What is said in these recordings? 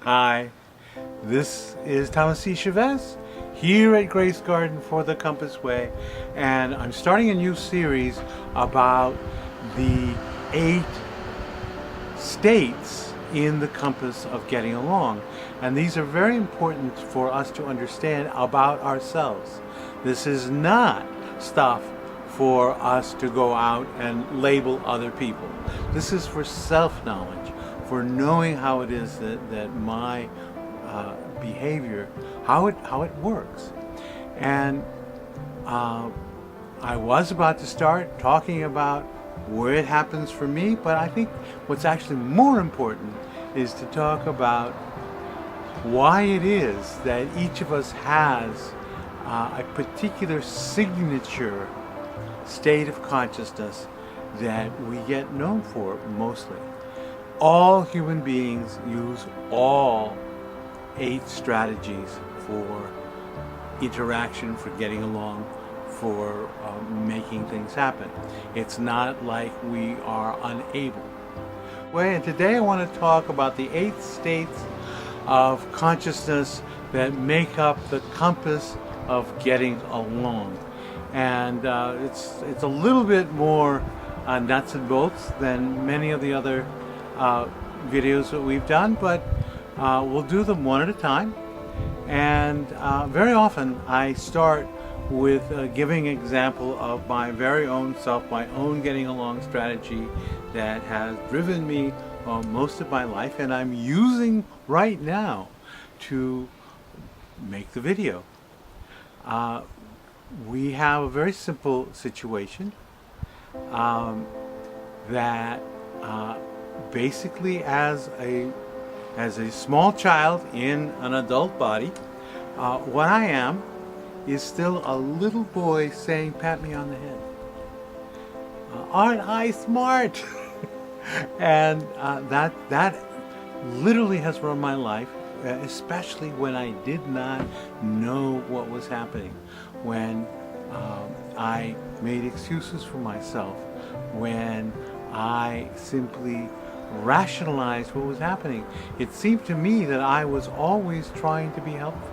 Hi, this is C Chavez here at Grace Garden for the Compass Way, and I'm starting a new series about the 8 states in the compass of getting along. And these are very important for us to understand about ourselves. This is not stuff for us to go out and label other people. This is for self-knowledge, for knowing how it is that my behavior, how it works. And I was about to start talking about where it happens for me, but I think what's actually more important is to talk about why it is that each of us has a particular signature state of consciousness that we get known for mostly. All human beings use all 8 strategies for interaction, for getting along, for making things happen. It's not like we are unable. And today I want to talk about the 8 states of consciousness that make up the compass of getting along. And it's a little bit more nuts and bolts than many of the other videos that we've done, but we'll do them one at a time. And very often I start with giving an example of my very own self, my own getting along strategy that has driven me most of my life, and I'm using right now to make the video. We have a very simple situation that basically as a small child in an adult body, what I am is still a little boy saying, "Pat me on the head. Aren't I smart?" And that literally has run my life, especially when I did not know what was happening, when I made excuses for myself, when I simply rationalized what was happening. It seemed to me that I was always trying to be helpful.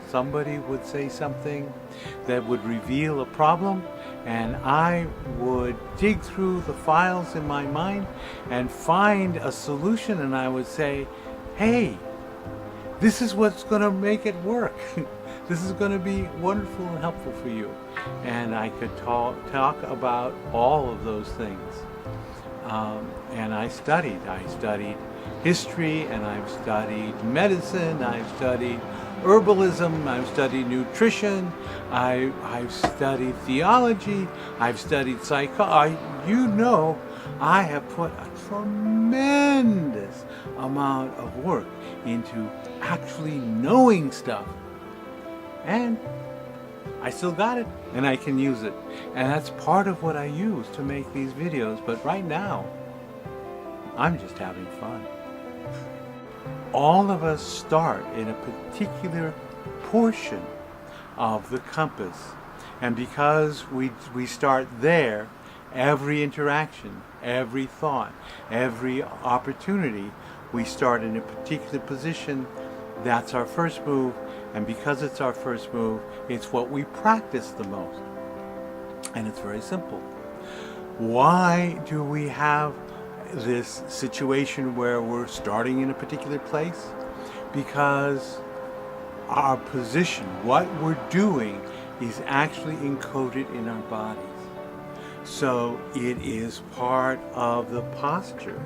Somebody would say something that would reveal a problem, and I would dig through the files in my mind and find a solution, and I would say, "Hey, this is what's going to make it work. This is going to be wonderful and helpful for you." And I could talk about all of those things. And I studied history, and I've studied medicine, I've studied herbalism, I've studied nutrition, I've studied theology, I've studied psychology. I have put a tremendous amount of work into actually knowing stuff. And I still got it, and I can use it. And that's part of what I use to make these videos. But right now, I'm just having fun. All of us start in a particular portion of the compass. And because we start there, every interaction, every thought, every opportunity, we start in a particular position. That's our first move. And because it's our first move, it's what we practice the most. And it's very simple. Why do we have this situation where we're starting in a particular place? Because our position, what we're doing, is actually encoded in our bodies. So it is part of the posture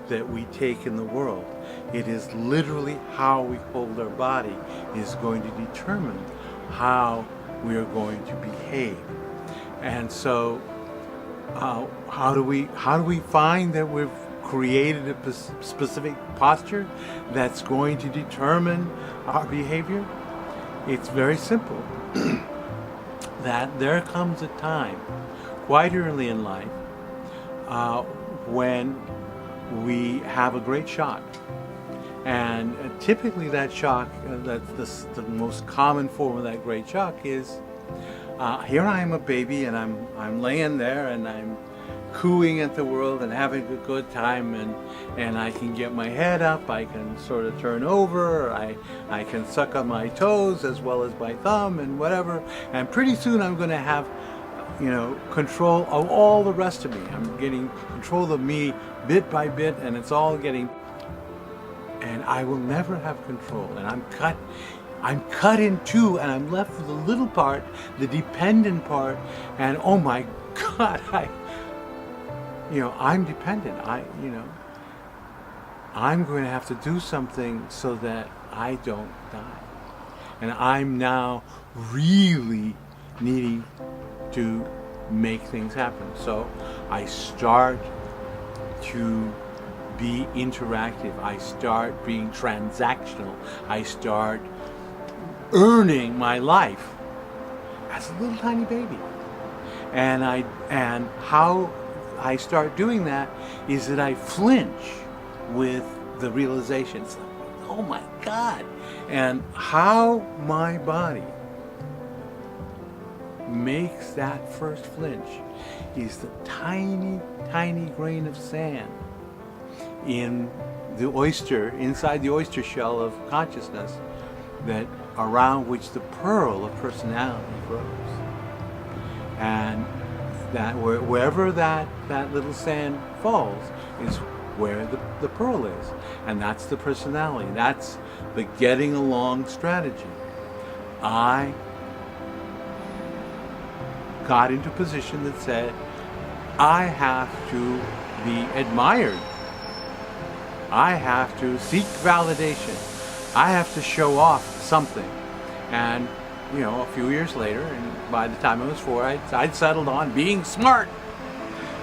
that we take in the world. It is literally how we hold our body is going to determine how we are going to behave. And so how do we find that we've created a specific posture that's going to determine our behavior? It's very simple. That there comes a time quite early in life when we have a great shock. And typically that shock, the most common form of that great shock is, here I am, a baby, and I'm laying there, and I'm cooing at the world and having a good time, and I can get my head up, I can sort of turn over, I can suck on my toes as well as my thumb and whatever, and pretty soon I'm going to have, you know, control of all the rest of me. I'm getting control of me bit by bit, and it's all getting, and I will never have control, and I'm cut in two, and I'm left with the little part, the dependent part, and oh my God, I'm dependent. I'm going to have to do something so that I don't die. And I'm now really needing to make things happen. So I start to be interactive. I start being transactional. I start earning my life as a little tiny baby. And how I start doing that is that I flinch with the realization. It's like, oh my God. And how my body makes that first flinch is the tiny, tiny grain of sand in the oyster, inside the oyster shell of consciousness, that around which the pearl of personality grows. And that wherever that little sand falls is where the pearl is. And that's the personality. That's the getting along strategy. I got into a position that said, I have to be admired. I have to seek validation. I have to show off something. And a few years later, and by the time I was 4, I'd settled on being smart.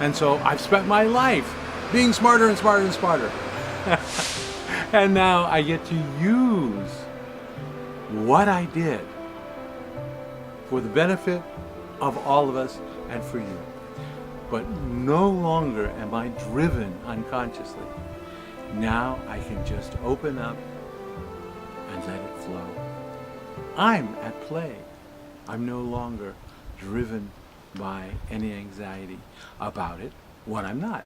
And so I've spent my life being smarter and smarter and smarter. And now I get to use what I did for the benefit of all of us and for you. But no longer am I driven unconsciously. Now I can just open up and let it flow. I'm at play. I'm no longer driven by any anxiety about it when I'm not.